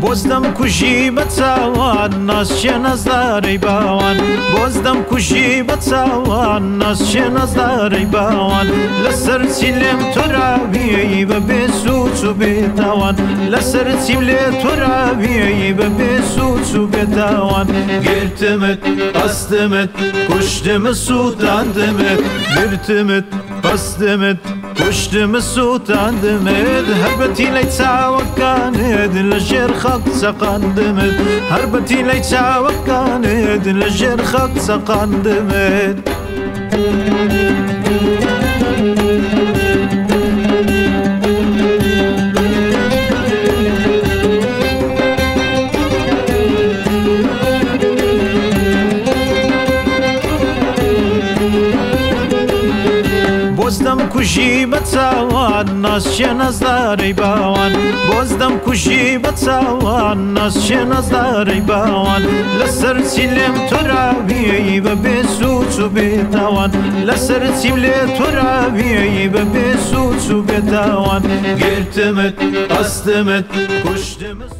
بۆزدەم کوژی بە چاوان ناسچێ نەزدارەی باوان بۆزدەم کوژی بە چاوان ناسچێ نەزدارەی باوان لەسەر چی لێم تۆراویەی بە بێ سووچ و بێتاوان لەسەر چیم لێ تۆراویەی بە بێ سووچ و بێتاوان گرتمت ئەستمت کوشتمە سووتاندمت گرتمت ئەستمت کوشتمە سووتاندمت هەربەتی لەی چاوەکانت لە ژێر خەق چەقاندمت هەربەتی لەی چاوەکانت لە ژێر خەق چەقاندمت بۆزدەم کوژی بە چاوان ناسچێ نەزدارەی باوان بۆزدەم کوژی بە چاوان ناسچێ نەزدارەی باوان لەسەر چی لێم تۆراویەی بە بێ سووچ و بێتاوان لەسەر چیم لێ تۆراویەی بە بێ سووچ و بێتاوان گرتمت ئەستمت کوشتمە